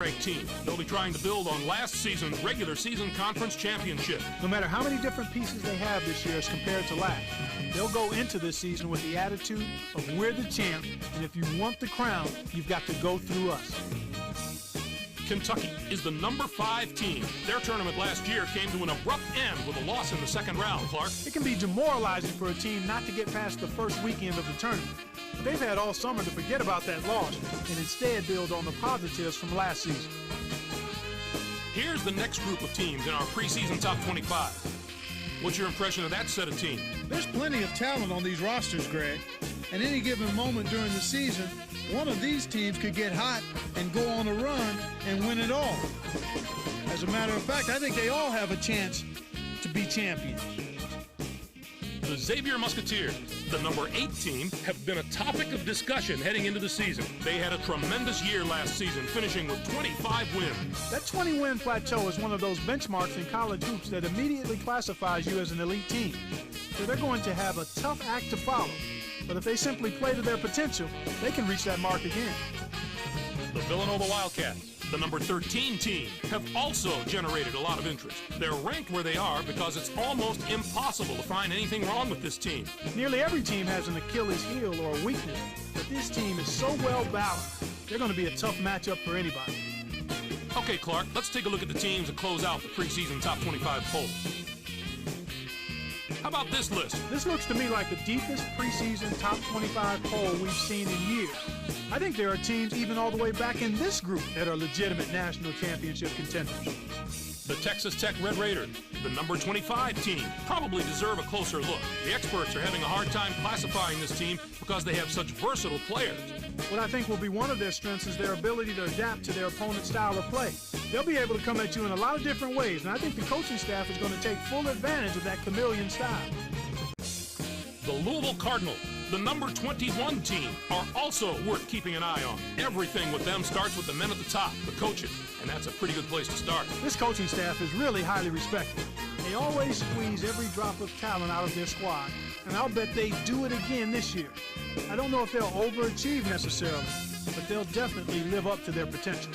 ranked team. They'll be trying to build on last season's regular season conference championship. No matter how many different pieces they have this year as compared to last, they'll go into this season with the attitude of we're the champ, and if you want the crown, you've got to go through us. Kentucky is the number 5 team. Their tournament last year came to an abrupt end with a loss in the second round, Clark. It can be demoralizing for a team not to get past the first weekend of the tournament. But they've had all summer to forget about that loss and instead build on the positives from last season. Here's the next group of teams in our preseason top 25. What's your impression of that set of teams? There's plenty of talent on these rosters, Greg. At any given moment during the season, one of these teams could get hot and go on a run and win it all. As a matter of fact, I think they all have a chance to be champions. The Xavier Musketeers, the number 8 team, have been a topic of discussion heading into the season. They had a tremendous year last season, finishing with 25 wins. That 20-win plateau is one of those benchmarks in college hoops that immediately classifies you as an elite team. So they're going to have a tough act to follow. But if they simply play to their potential, they can reach that mark again. The Villanova Wildcats, the number 13 team, have also generated a lot of interest. They're ranked where they are because it's almost impossible to find anything wrong with this team. Nearly every team has an Achilles heel or a weakness, but this team is so well balanced, they're going to be a tough matchup for anybody. Okay, Clark, let's take a look at the teams that close out the preseason top 25 poll. How about this list? This looks to me like the deepest preseason top 25 poll we've seen in years. I think there are teams even all the way back in this group that are legitimate national championship contenders. The Texas Tech Red Raiders, the number 25 team, probably deserve a closer look. The experts are having a hard time classifying this team because they have such versatile players. What I think will be one of their strengths is their ability to adapt to their opponent's style of play. They'll be able to come at you in a lot of different ways, and I think the coaching staff is going to take full advantage of that chameleon style. The Louisville Cardinals, the number 21 team, are also worth keeping an eye on. Everything with them starts with the men at the top, the coaches, and that's a pretty good place to start. This coaching staff is really highly respected. They always squeeze every drop of talent out of their squad, and I'll bet they do it again this year. I don't know if they'll overachieve necessarily, but they'll definitely live up to their potential.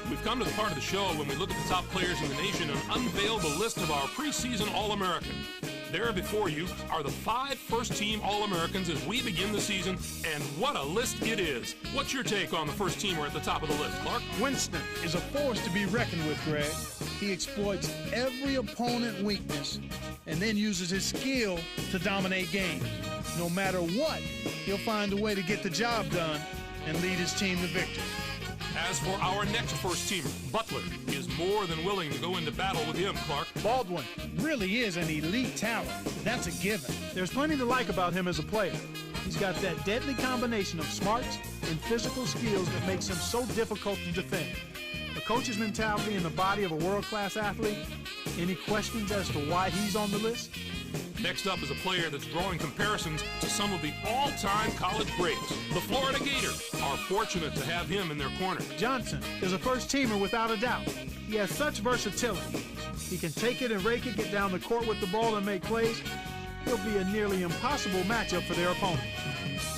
We've come to the part of the show when we look at the top players in the nation and unveil the list of our preseason All-Americans. There before you are the 5 first-team All-Americans as we begin the season, and what a list it is. What's your take on the first teamer at the top of the list, Clark? Winston is a force to be reckoned with, Greg. He exploits every opponent weakness and then uses his skill to dominate games. No matter what, he'll find a way to get the job done and lead his team to victory. As for our next first-teamer, Butler is more than willing to go into battle with him, Clark. Baldwin really is an elite talent. That's a given. There's plenty to like about him as a player. He's got that deadly combination of smarts and physical skills that makes him so difficult to defend. A coach's mentality in the body of a world-class athlete. Any questions as to why he's on the list? Next up is a player that's drawing comparisons to some of the all-time college greats. The Florida Gators are fortunate to have him in their corner. Johnson is a first-teamer without a doubt. He has such versatility. He can take it and rake it, get down the court with the ball and make plays. He'll be a nearly impossible matchup for their opponent.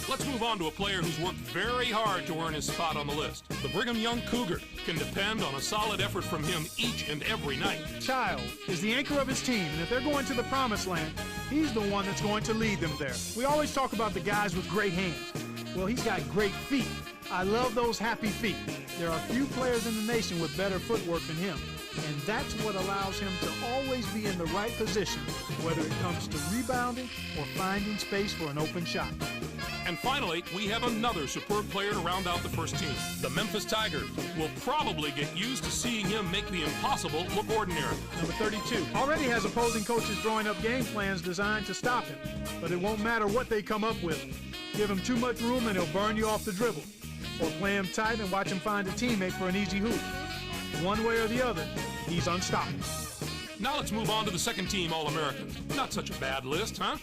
Let's move on to a player who's worked very hard to earn his spot on the list. The Brigham Young Cougar can depend on a solid effort from him each and every night. Child is the anchor of his team, and if they're going to the promised land, he's the one that's going to lead them there. We always talk about the guys with great hands. Well, he's got great feet. I love those happy feet. There are few players in the nation with better footwork than him, and that's what allows him to always be in the right position, whether it comes to rebounding or finding space for an open shot. And finally, we have another superb player to round out the first team. The Memphis Tigers will probably get used to seeing him make the impossible look ordinary. Number 32 already has opposing coaches drawing up game plans designed to stop him, but it won't matter what they come up with. Give him too much room and he'll burn you off the dribble. Or play him tight and watch him find a teammate for an easy hoop. One way or the other, he's unstoppable. Now let's move on to the second team All-Americans. Not such a bad list, huh?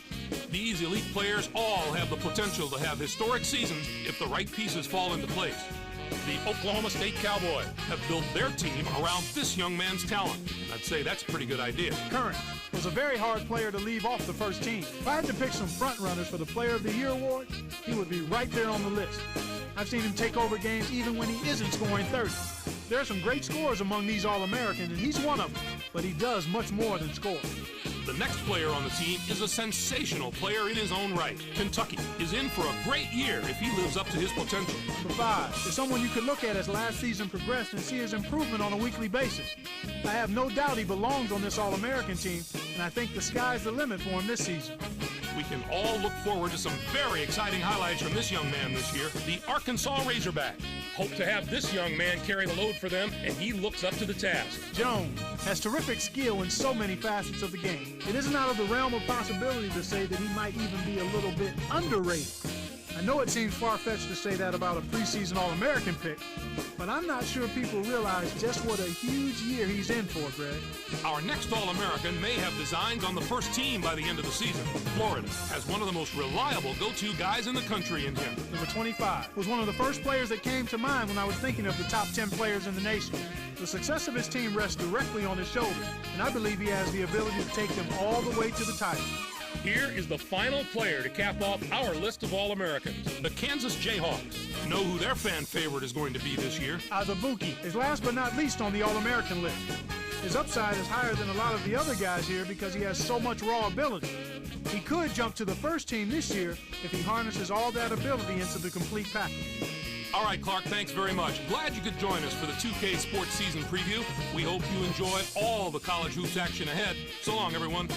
These elite players all have the potential to have historic seasons if the right pieces fall into place. The Oklahoma State Cowboys have built their team around this young man's talent. I'd say that's a pretty good idea. Curran was a very hard player to leave off the first team. If I had to pick some front runners for the Player of the Year award, he would be right there on the list. I've seen him take over games even when he isn't scoring 30. There are some great scorers among these All-Americans, and he's one of them, but he does much more than score. The next player on the team is a sensational player in his own right. Kentucky is in for a great year if he lives up to his potential. Number 5 is someone you could look at as last season progressed and see his improvement on a weekly basis. I have no doubt he belongs on this All-American team, and I think the sky's the limit for him this season. We can all look forward to some very exciting highlights from this young man this year, the Arkansas Razorback. Hope to have this young man carry the load for them, and he looks up to the task. Jones has terrific skill in so many facets of the game. It isn't out of the realm of possibility to say that he might even be a little bit underrated. I know it seems far-fetched to say that about a preseason All-American pick, but I'm not sure people realize just what a huge year he's in for, Greg. Our next All-American may have designs on the first team by the end of the season. Florida has one of the most reliable go-to guys in the country in him. Number 25 was one of the first players that came to mind when I was thinking of the top 10 players in the nation. The success of his team rests directly on his shoulders, and I believe he has the ability to take them all the way to the title. Here is the final player to cap off our list of All-Americans, the Kansas Jayhawks. Know who their fan favorite is going to be this year? Azubuike is last but not least on the All-American list. His upside is higher than a lot of the other guys here because he has so much raw ability. He could jump to the first team this year if he harnesses all that ability into the complete package. All right, Clark, thanks very much. Glad you could join us for the 2K Sports Season Preview. We hope you enjoy all the college hoops action ahead. So long, everyone.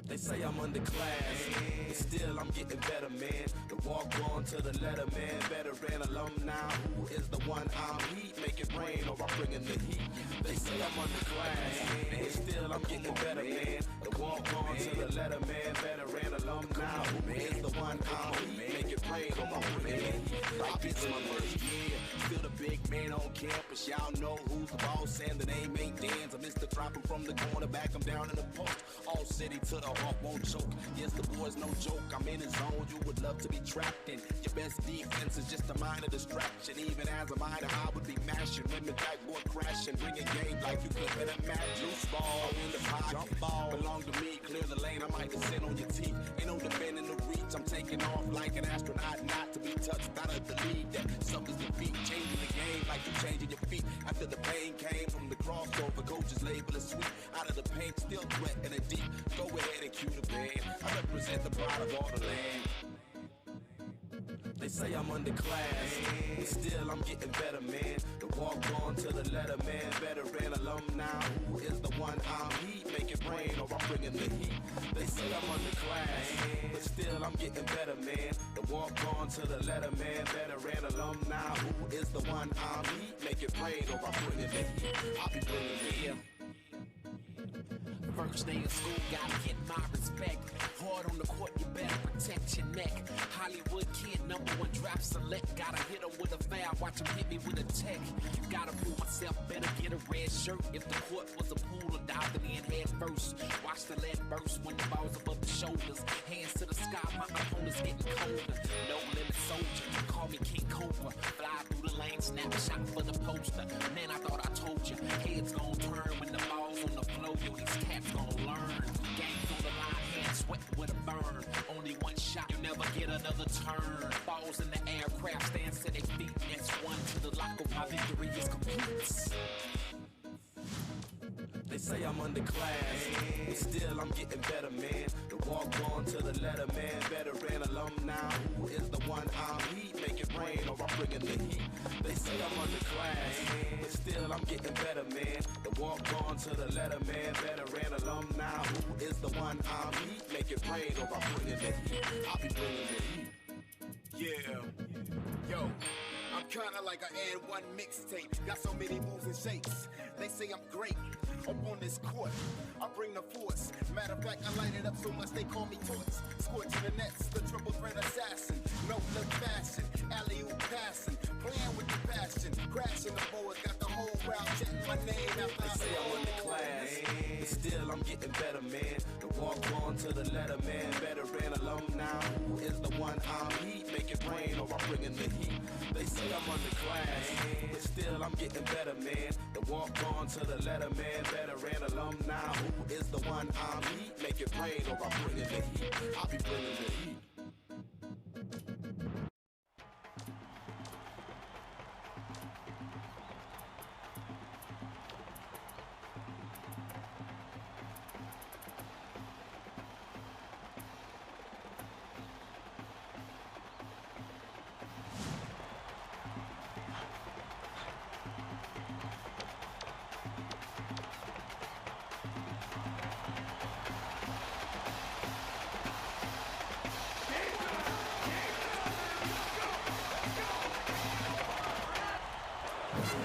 They say I'm underclass, but still I'm getting better, man. The walk on to the letter, man. Veteran alumni, who is the one I'm heat? Make it rain or I'm bringing the heat. They say I'm underclass, but still I'm getting better, man. The walk on to the letter, man. Veteran alumni. alumni. Who is the one on heat? Make it rain on my man. Like it's my first year. Still the big man on campus. Y'all know who's the boss and the name ain't Dan's. I missed the dropping from the cornerback. I'm down in the post. All city to the heart won't choke. Yes, the boy's no joke. I'm in his zone. You would love to be trapped in. Your best defense is just a minor distraction. Even as a minor, I would be mashing. Women backboard crashing. Bringing game like you couldn't imagine. Loose ball in the pocket. Jump ball belong to me. Clear the lane. I might descend on your teeth. Ain't no defending the reach. I'm taking off like an astronaut. Not to be touched. Out of the lead that suffers defeat. Changing the game like you changing your feet. After the pain came from the crossover. Coaches label it sweet. Out of the paint, still wet and it deep. Go ahead and cue the band. I represent the pride of all the land. They say I'm underclass, but still I'm getting better, man. The walk on to the letter, man. Veteran alumni, who is the one I'm heat? Make it rain or I'm bringing the heat. They say I'm underclass, but still I'm getting better, man. The walk on to the letter, man. Veteran alumni, who is the one I'm heat? Make it rain or I'm bringing the heat. I'll be bringing the heat. First day of school, gotta get my respect. Hard on the court, you better protect your neck. Hollywood kid, #1 draft select. Gotta hit him with a foul, watch him hit me with a tech. Gotta prove myself, better get a red shirt. If the court was a pool, or dived in head first. Watch the lead burst when the ball's above the shoulders. Hands to the sky, my opponent's getting colder. No limit soldier, call me King Cobra. Fly through the lane, snapshot for the poster. Man, I thought I told you, heads gon' turn when the ball's on the floor. Yo, these cats gon' learn. Game's on the line, hands sweat with a burn. Only one shot, you never get another turn. Balls in the air, craft stands to their feet. Next one to the lock of my victory is complete. They say I'm underclass, but still I'm getting better, man. The walk on to the letter, man. Veteran alumni, who is the one I'm heat? Make it rain or I'm bringing the heat. They say I'm underclass, but still I'm getting better, man. The walk on to the letter, man. Veteran alumni, who is the one I'm heat? Make it rain or I'm bringing the heat. I'll be bringing the heat. Yeah, yo, I'm kinda like an and one mixtape. Got so many moves and shapes. They say I'm great up on this court. I bring the force. Matter of fact, I light it up so much they call me torch. Scorching the nets, the triple threat assassin. No look fashion, alley-oop passing. Playing with the passion, crashing the board. Got the whole crowd chanting my name after I say I'm underclass, but still I'm getting better, man. The walk on to the letter, man. Veteran alumni, who is the one I'm heat? Make it rain or I'm bringing the heat. They say I'm underclass, but still I'm getting better, man. The walk on to the letter, man. Veteran alumni, who is the one I'm heat? Make it rain or I'm bringing the heat. I'll be bringing the heat.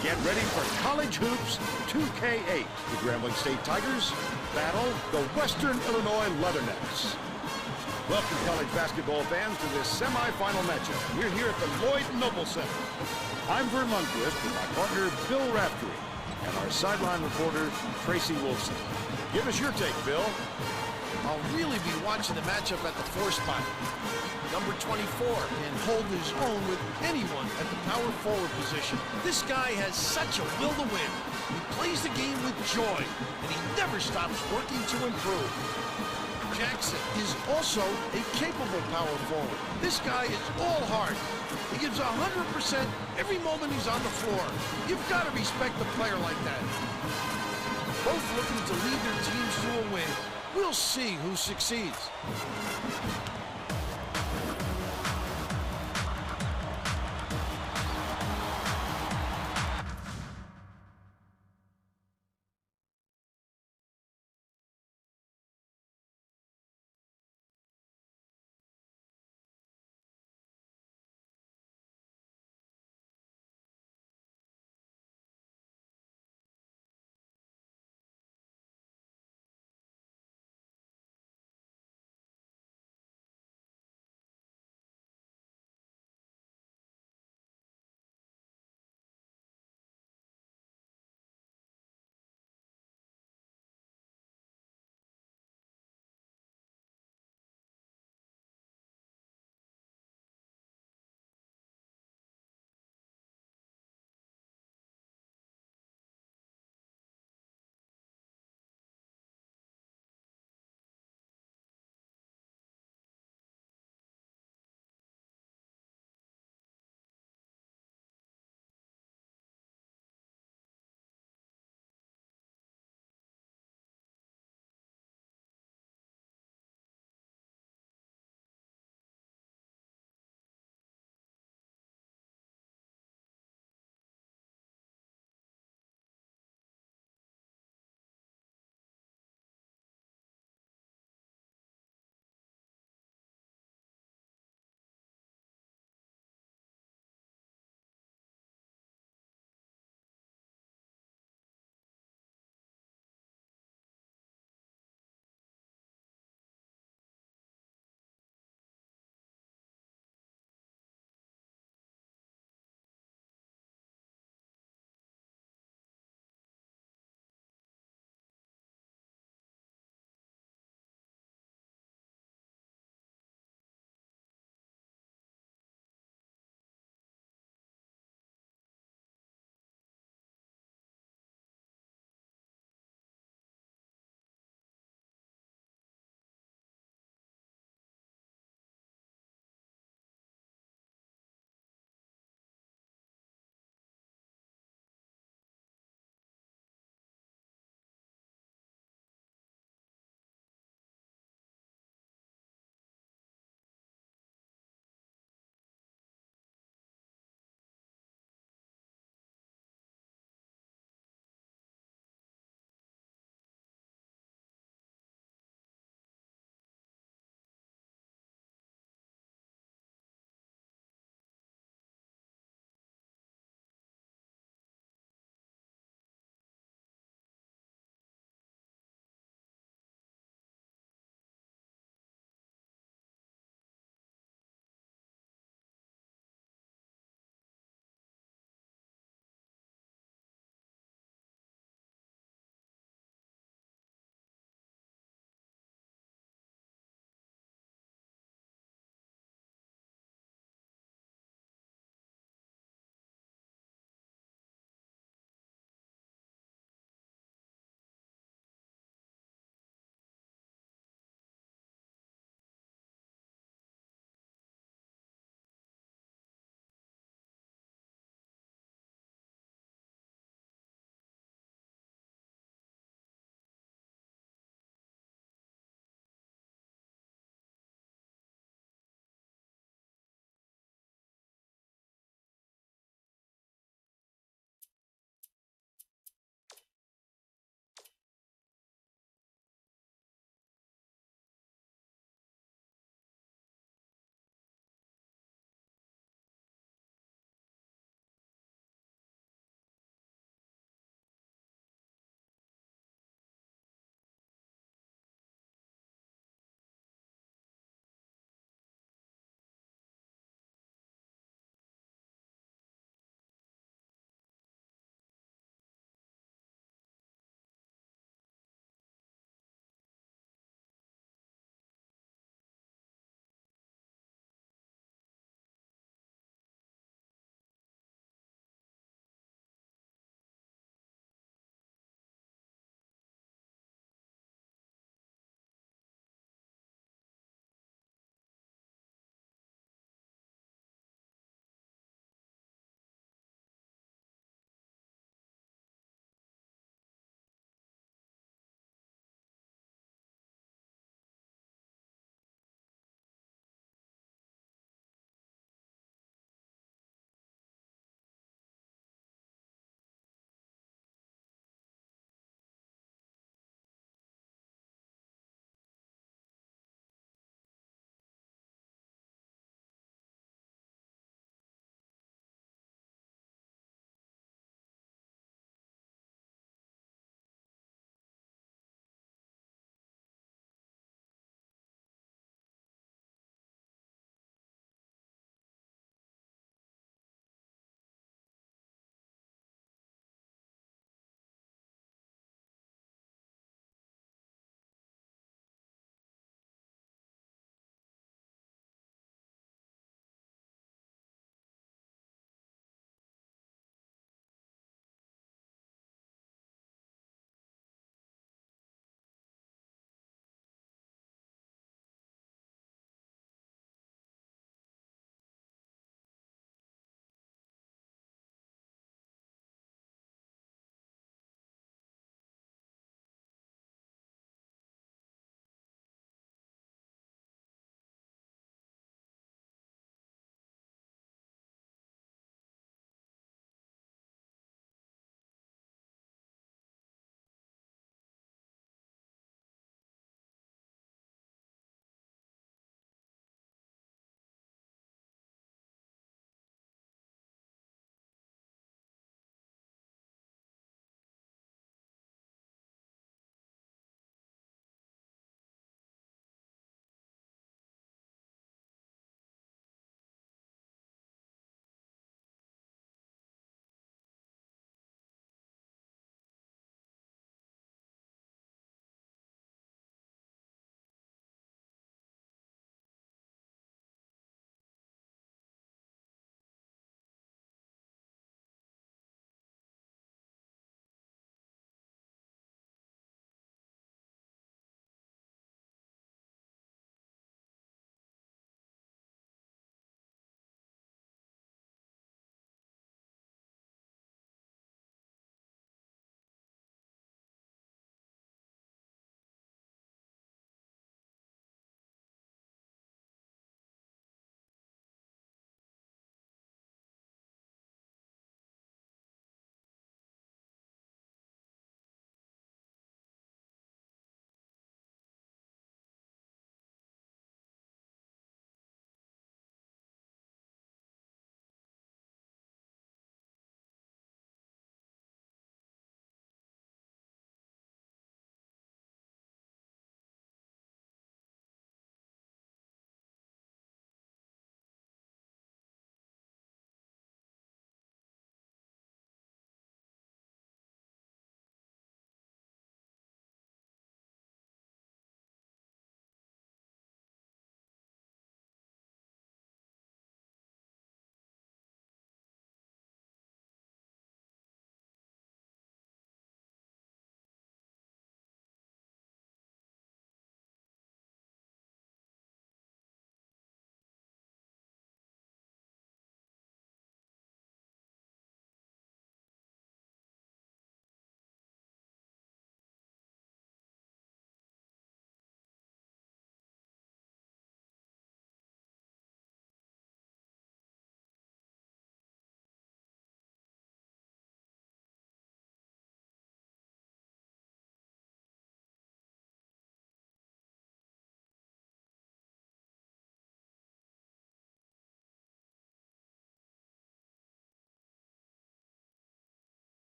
Get ready for College Hoops 2K8. The Grambling State Tigers battle the Western Illinois Leathernecks. Welcome, college basketball fans, to this semifinal matchup. We're here at the Lloyd Noble Center. I'm Vern Lundquist with my partner, Bill Raftery, and our sideline reporter, Tracy Wilson. Give us your take, Bill. I'll really be watching the matchup at the 4 spot. Number 24 can hold his own with anyone at the power forward position. This guy has such a will to win. He plays the game with joy, and he never stops working to improve. Jackson is also a capable power forward. This guy is all heart. He gives 100% every moment he's on the floor. You've got to respect a player like that. Both looking to lead their teams to a win. We'll see who succeeds.